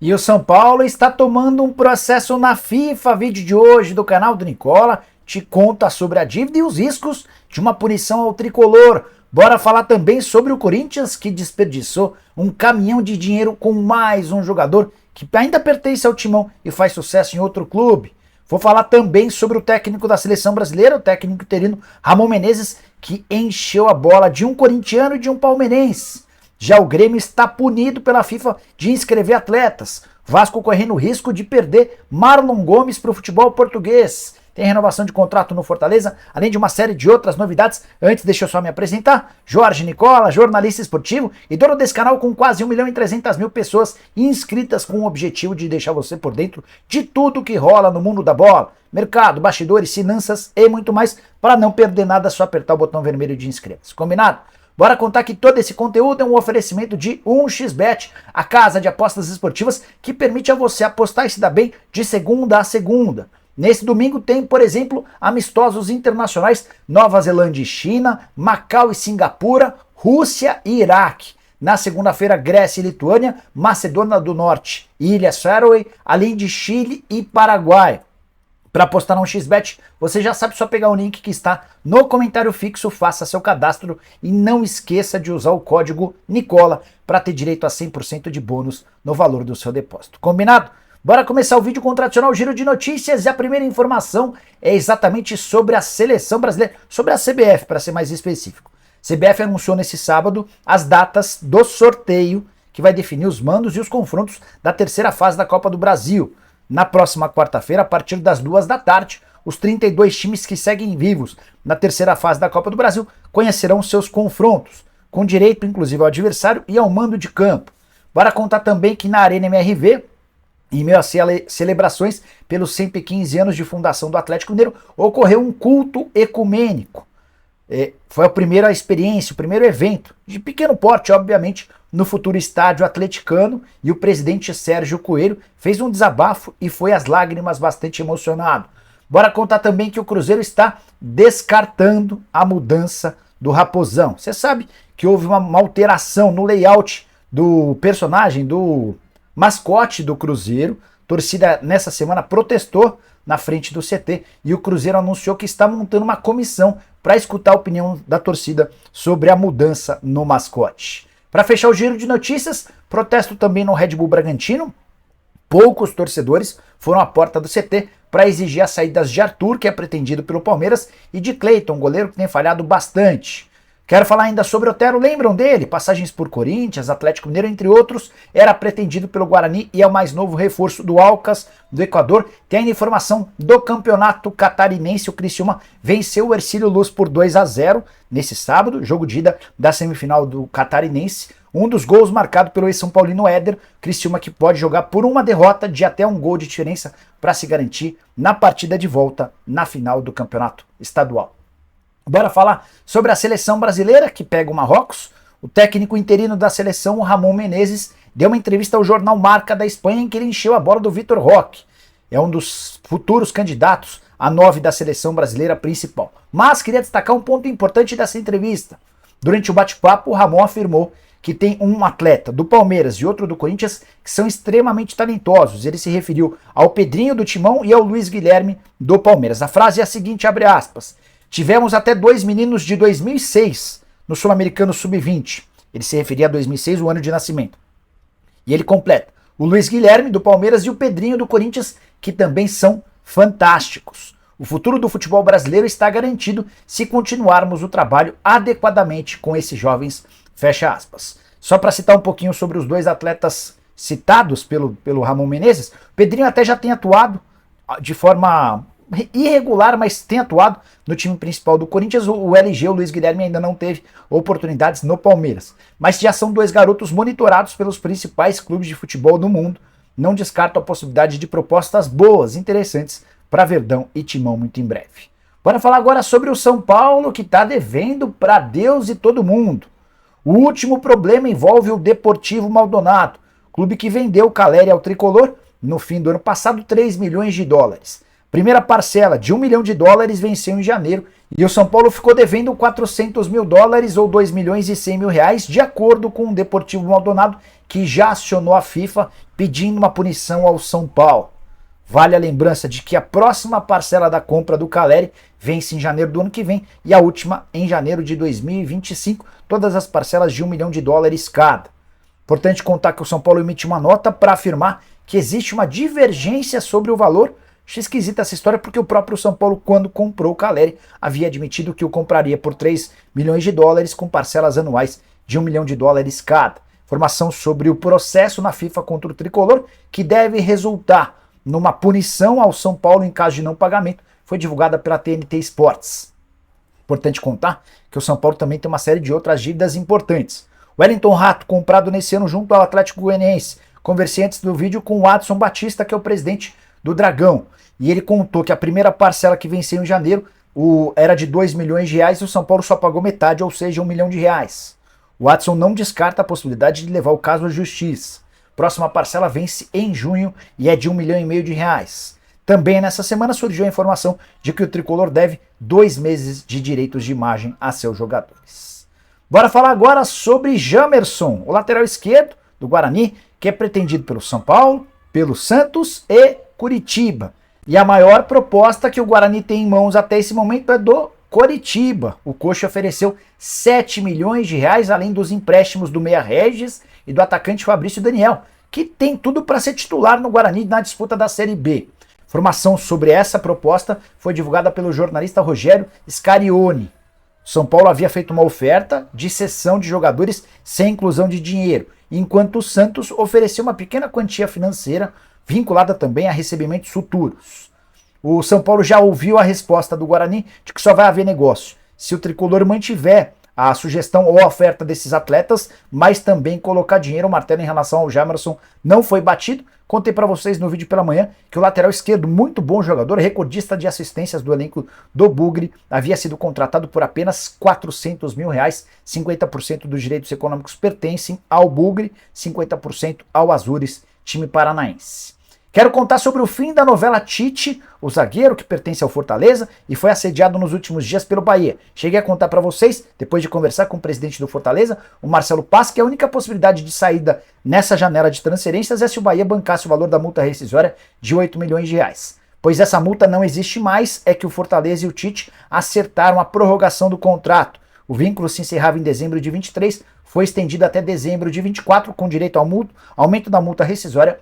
E o São Paulo está tomando um processo na FIFA. Vídeo de hoje do canal do Nicola te conta sobre a dívida e os riscos de uma punição ao tricolor. Bora falar também sobre o Corinthians, que desperdiçou um caminhão de dinheiro com mais um jogador que ainda pertence ao timão e faz sucesso em outro clube. Vou falar também sobre o técnico da seleção brasileira, o técnico interino Ramon Menezes, que encheu a bola de um corintiano e de um palmeirense. Já o Grêmio está punido pela FIFA de inscrever atletas. Vasco correndo o risco de perder Marlon Gomes para o futebol português. Tem renovação de contrato no Fortaleza, além de uma série de outras novidades. Antes, deixa eu só me apresentar. Jorge Nicola, jornalista esportivo e dono desse canal com quase 1.300.000 pessoas inscritas, com o objetivo de deixar você por dentro de tudo que rola no mundo da bola. Mercado, bastidores, finanças e muito mais. Para não perder nada, é só apertar o botão vermelho de inscreva-se. Combinado? Bora contar que todo esse conteúdo é um oferecimento de 1xBet, a casa de apostas esportivas que permite a você apostar e se dar bem de segunda a segunda. Nesse domingo tem, por exemplo, amistosos internacionais Nova Zelândia e China, Macau e Singapura, Rússia e Iraque. Na segunda-feira, Grécia e Lituânia, Macedônia do Norte e Ilhas Faroe, além de Chile e Paraguai. Para apostar no 1xBet, você já sabe, só pegar o link que está no comentário fixo, faça seu cadastro e não esqueça de usar o código Nicola para ter direito a 100% de bônus no valor do seu depósito. Combinado? Bora começar o vídeo com o tradicional giro de notícias e a primeira informação é exatamente sobre a seleção brasileira, sobre a CBF, para ser mais específico. A CBF anunciou nesse sábado as datas do sorteio que vai definir os mandos e os confrontos da terceira fase da Copa do Brasil. Na próxima quarta-feira, a partir das 2 da tarde, os 32 times que seguem vivos na terceira fase da Copa do Brasil conhecerão seus confrontos, com direito inclusive ao adversário e ao mando de campo. Bora contar também que na Arena MRV, em meio a celebrações pelos 115 anos de fundação do Atlético Mineiro, ocorreu um culto ecumênico. Foi a primeira experiência, o primeiro evento, de pequeno porte, obviamente, no futuro estádio atleticano, e o presidente Sérgio Coelho fez um desabafo e foi às lágrimas, bastante emocionado. Bora contar também que o Cruzeiro está descartando a mudança do Raposão. Você sabe que houve uma alteração no layout do personagem, do mascote do Cruzeiro. A torcida nessa semana protestou na frente do CT e o Cruzeiro anunciou que está montando uma comissão para escutar a opinião da torcida sobre a mudança no mascote. Para fechar o giro de notícias, protesto também no Red Bull Bragantino. Poucos torcedores foram à porta do CT para exigir as saídas de Arthur, que é pretendido pelo Palmeiras, e de Cleiton, goleiro que tem falhado bastante. Quero falar ainda sobre Otero, lembram dele? Passagens por Corinthians, Atlético Mineiro, entre outros, era pretendido pelo Guarani e é o mais novo reforço do Alcas, do Equador. Tem ainda informação do campeonato catarinense, o Criciúma venceu o Hercílio Luz por 2-0 nesse sábado, jogo de ida da semifinal do catarinense. Um dos gols marcado pelo ex-São Paulino Éder, Criciúma que pode jogar por uma derrota de até um gol de diferença para se garantir na partida de volta na final do campeonato estadual. Bora falar sobre a seleção brasileira que pega o Marrocos. O técnico interino da seleção, o Ramon Menezes, deu uma entrevista ao jornal Marca da Espanha em que ele encheu a bola do Vitor Roque. É um dos futuros candidatos a 9 da seleção brasileira principal. Mas queria destacar um ponto importante dessa entrevista. Durante o bate-papo, o Ramon afirmou que tem um atleta do Palmeiras e outro do Corinthians que são extremamente talentosos. Ele se referiu ao Pedrinho do Timão e ao Luiz Guilherme do Palmeiras. A frase é a seguinte, abre aspas: tivemos até 2 meninos de 2006 no Sul-Americano Sub-20. Ele se referia a 2006, o ano de nascimento. E ele completa: o Luiz Guilherme do Palmeiras e o Pedrinho do Corinthians, que também são fantásticos. O futuro do futebol brasileiro está garantido se continuarmos o trabalho adequadamente com esses jovens, fecha aspas. Só para citar um pouquinho sobre os dois atletas citados pelo Ramon Menezes, o Pedrinho até já tem atuado de forma irregular, mas tem atuado no time principal do Corinthians. O LG, o Luiz Guilherme, ainda não teve oportunidades no Palmeiras. Mas já são dois garotos monitorados pelos principais clubes de futebol do mundo. Não descarto a possibilidade de propostas boas, interessantes para Verdão e Timão muito em breve. Bora falar agora sobre o São Paulo, que está devendo para Deus e todo mundo. O último problema envolve o Deportivo Maldonado, clube que vendeu o Caleri ao tricolor no fim do ano passado 3 milhões de dólares. Primeira parcela de US$ 1 milhão venceu em janeiro e o São Paulo ficou devendo US$ 400 mil ou 2 milhões e 100 mil reais, de acordo com o Deportivo Maldonado, que já acionou a FIFA pedindo uma punição ao São Paulo. Vale a lembrança de que a próxima parcela da compra do Caleri vence em janeiro do ano que vem e a última em janeiro de 2025, todas as parcelas de US$ 1 milhão cada. Importante contar que o São Paulo emite uma nota para afirmar que existe uma divergência sobre o valor. Acho esquisita essa história porque o próprio São Paulo, quando comprou o Caleri, havia admitido que o compraria por US$ 3 milhões com parcelas anuais de US$ 1 milhão cada. Informação sobre o processo na FIFA contra o Tricolor, que deve resultar numa punição ao São Paulo em caso de não pagamento, foi divulgada pela TNT Sports. Importante contar que o São Paulo também tem uma série de outras dívidas importantes. Wellington Rato, comprado nesse ano junto ao Atlético Goianiense. Conversei antes do vídeo com o Adson Batista, que é o presidente do Dragão, e ele contou que a primeira parcela que venceu em janeiro era de R$ 2 milhões e o São Paulo só pagou metade, ou seja, R$ 1 milhão. O Adson não descarta a possibilidade de levar o caso à justiça. Próxima parcela vence em junho e é de R$ 1,5 milhão. Também nessa semana surgiu a informação de que o Tricolor deve 2 meses de direitos de imagem a seus jogadores. Bora falar agora sobre Jamerson, o lateral esquerdo do Guarani, que é pretendido pelo São Paulo, pelo Santos e Curitiba. E a maior proposta que o Guarani tem em mãos até esse momento é do Coritiba. O Coxa ofereceu R$ 7 milhões, além dos empréstimos do Meia Regis e do atacante Fabrício Daniel, que tem tudo para ser titular no Guarani na disputa da Série B. Informação sobre essa proposta foi divulgada pelo jornalista Rogério Scarione. O São Paulo havia feito uma oferta de cessão de jogadores sem inclusão de dinheiro, enquanto o Santos ofereceu uma pequena quantia financeira vinculada também a recebimentos futuros. O São Paulo já ouviu a resposta do Guarani de que só vai haver negócio se o Tricolor mantiver a sugestão ou a oferta desses atletas, mas também colocar dinheiro. O martelo em relação ao Jamerson não foi batido. Contei para vocês no vídeo pela manhã que o lateral esquerdo, muito bom jogador, recordista de assistências do elenco do Bugre, havia sido contratado por apenas R$ 400 mil. 50% dos direitos econômicos pertencem ao Bugre, 50% ao Azures, time paranaense. Quero contar sobre o fim da novela Tite, o zagueiro que pertence ao Fortaleza e foi assediado nos últimos dias pelo Bahia. Cheguei a contar para vocês, depois de conversar com o presidente do Fortaleza, o Marcelo Paz, que a única possibilidade de saída nessa janela de transferências é se o Bahia bancasse o valor da multa rescisória de R$ 8 milhões. Pois essa multa não existe mais, é que o Fortaleza e o Tite acertaram a prorrogação do contrato. O vínculo se encerrava em dezembro de 23, foi estendido até dezembro de 24, com direito ao aumento da multa rescisória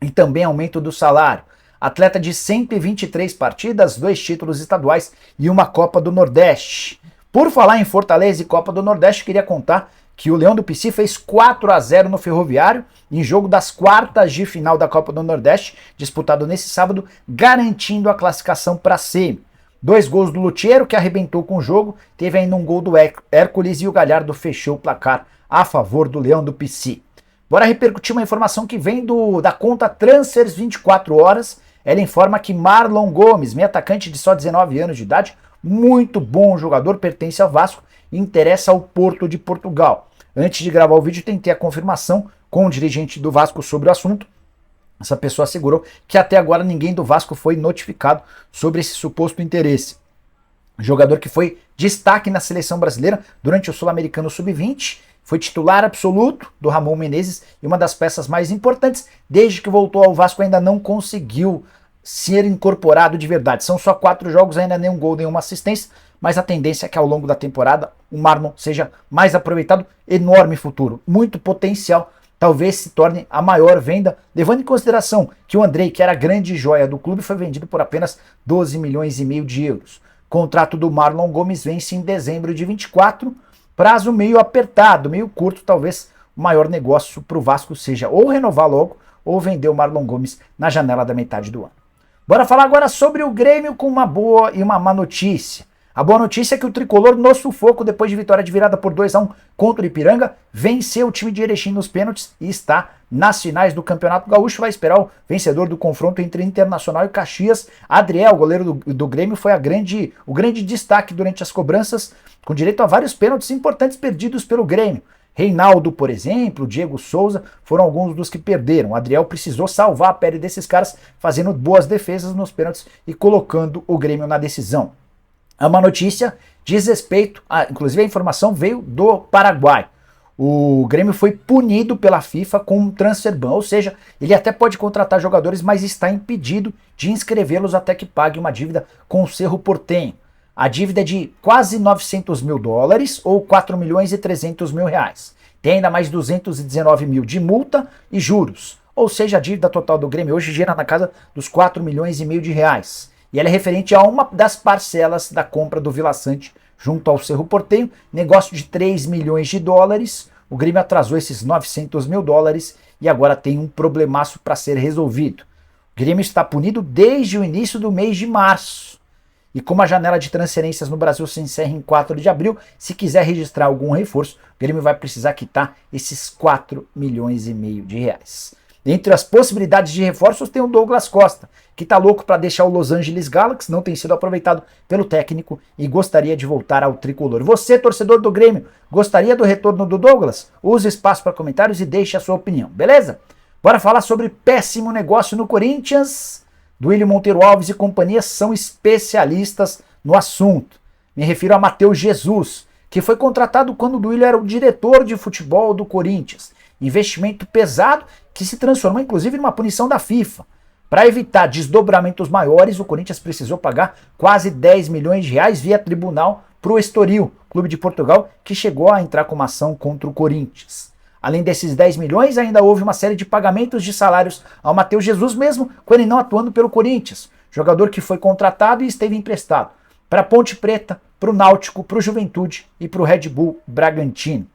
e também aumento do salário. Atleta de 123 partidas, 2 títulos estaduais e uma Copa do Nordeste. Por falar em Fortaleza e Copa do Nordeste, queria contar que o Leão do Pici fez 4-0 no Ferroviário, em jogo das quartas de final da Copa do Nordeste, disputado nesse sábado, garantindo a classificação para a semi. 2 gols do Lutiero, que arrebentou com o jogo, teve ainda um gol do Hércules e o Galhardo fechou o placar a favor do Leão do Pici. Bora repercutir uma informação que vem da conta Transfers 24 horas. Ela informa que Marlon Gomes, meio atacante de só 19 anos de idade, muito bom jogador, pertence ao Vasco e interessa ao Porto de Portugal. Antes de gravar o vídeo, tentei a confirmação com o dirigente do Vasco sobre o assunto. Essa pessoa assegurou que até agora ninguém do Vasco foi notificado sobre esse suposto interesse. Jogador que foi destaque na seleção brasileira durante o Sul-Americano Sub-20, foi titular absoluto do Ramon Menezes e uma das peças mais importantes. Desde que voltou ao Vasco ainda não conseguiu ser incorporado de verdade. São só 4 jogos, ainda nenhum gol, nenhuma assistência, mas a tendência é que ao longo da temporada o Marlon seja mais aproveitado. Enorme futuro, muito potencial, talvez se torne a maior venda, levando em consideração que o Andrei, que era a grande joia do clube, foi vendido por apenas 12,5 milhões de euros. O contrato do Marlon Gomes vence em dezembro de 24, prazo meio apertado, meio curto. Talvez o maior negócio para o Vasco seja ou renovar logo ou vender o Marlon Gomes na janela da metade do ano. Bora falar agora sobre o Grêmio com uma boa e uma má notícia. A boa notícia é que o Tricolor, no sufoco, depois de vitória de virada por 2-1 contra o Ipiranga, venceu o time de Erechim nos pênaltis e está nas finais do Campeonato Gaúcho. Vai esperar o vencedor do confronto entre Internacional e Caxias. Adriel, goleiro do Grêmio, foi o grande destaque durante as cobranças, com direito a vários pênaltis importantes perdidos pelo Grêmio. Reinaldo, por exemplo, Diego Souza, foram alguns dos que perderam. O Adriel precisou salvar a pele desses caras, fazendo boas defesas nos pênaltis e colocando o Grêmio na decisão. É uma notícia diz respeito, inclusive a informação veio do Paraguai. O Grêmio foi punido pela FIFA com um transfer ban, ou seja, ele até pode contratar jogadores, mas está impedido de inscrevê-los até que pague uma dívida com o Cerro Porteño. A dívida é de quase 900 mil dólares ou 4 milhões e 300 mil reais. Tem ainda mais 219 mil de multa e juros, ou seja, a dívida total do Grêmio hoje gira na casa dos 4 milhões e meio de reais. E ela é referente a uma das parcelas da compra do Vila Sante junto ao Cerro Porteño, negócio de 3 milhões de dólares. O Grêmio atrasou esses 900 mil dólares e agora tem um problemaço para ser resolvido. O Grêmio está punido desde o início do mês de março. E como a janela de transferências no Brasil se encerra em 4 de abril, se quiser registrar algum reforço, o Grêmio vai precisar quitar esses 4 milhões e meio de reais. Entre as possibilidades de reforços tem o Douglas Costa, que tá louco para deixar o Los Angeles Galaxy, não tem sido aproveitado pelo técnico e gostaria de voltar ao tricolor. Você, torcedor do Grêmio, gostaria do retorno do Douglas? Use o espaço para comentários e deixe a sua opinião, beleza? Bora falar sobre péssimo negócio no Corinthians. Duílio Monteiro Alves e companhia são especialistas no assunto. Me refiro a Matheus Jesus, que foi contratado quando o Duílio era o diretor de futebol do Corinthians. Investimento pesado que se transformou inclusive numa punição da FIFA. Para evitar desdobramentos maiores, o Corinthians precisou pagar quase 10 milhões de reais via tribunal para o Estoril, clube de Portugal, que chegou a entrar com uma ação contra o Corinthians. Além desses 10 milhões, ainda houve uma série de pagamentos de salários ao Matheus Jesus, mesmo com ele não atuando pelo Corinthians. Jogador que foi contratado e esteve emprestado para a Ponte Preta, para o Náutico, para o Juventude e para o Red Bull Bragantino.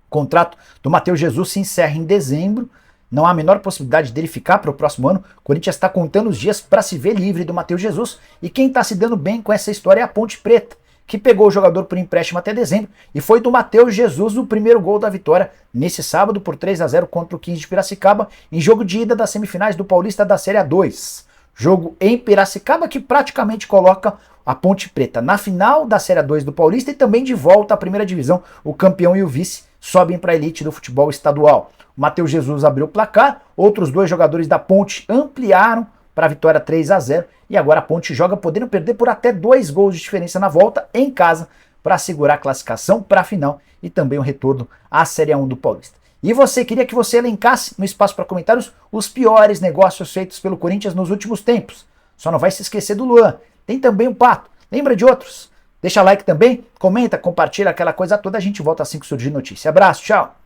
O contrato do Matheus Jesus se encerra em dezembro. Não há a menor possibilidade dele ficar para o próximo ano. O Corinthians está contando os dias para se ver livre do Matheus Jesus. E quem está se dando bem com essa história é a Ponte Preta, que pegou o jogador por empréstimo até dezembro e foi do Matheus Jesus o primeiro gol da vitória nesse sábado por 3-0 contra o 15 de Piracicaba, em jogo de ida das semifinais do Paulista da Série A2. Jogo em Piracicaba que praticamente coloca a Ponte Preta na final da Série A2 do Paulista e também de volta à primeira divisão. O campeão e o vice sobem para a elite do futebol estadual. O Matheus Jesus abriu o placar, outros dois jogadores da Ponte ampliaram para a vitória 3-0 e agora a Ponte joga podendo perder por até 2 gols de diferença na volta em casa para assegurar a classificação para a final e também o retorno à Série A1 do Paulista. E você, queria que você elencasse no espaço para comentários os piores negócios feitos pelo Corinthians nos últimos tempos. Só não vai se esquecer do Luan. Tem também o Pato. Lembra de outros? Deixa like também, comenta, compartilha aquela coisa toda. A gente volta assim que surgir notícia. Abraço, tchau!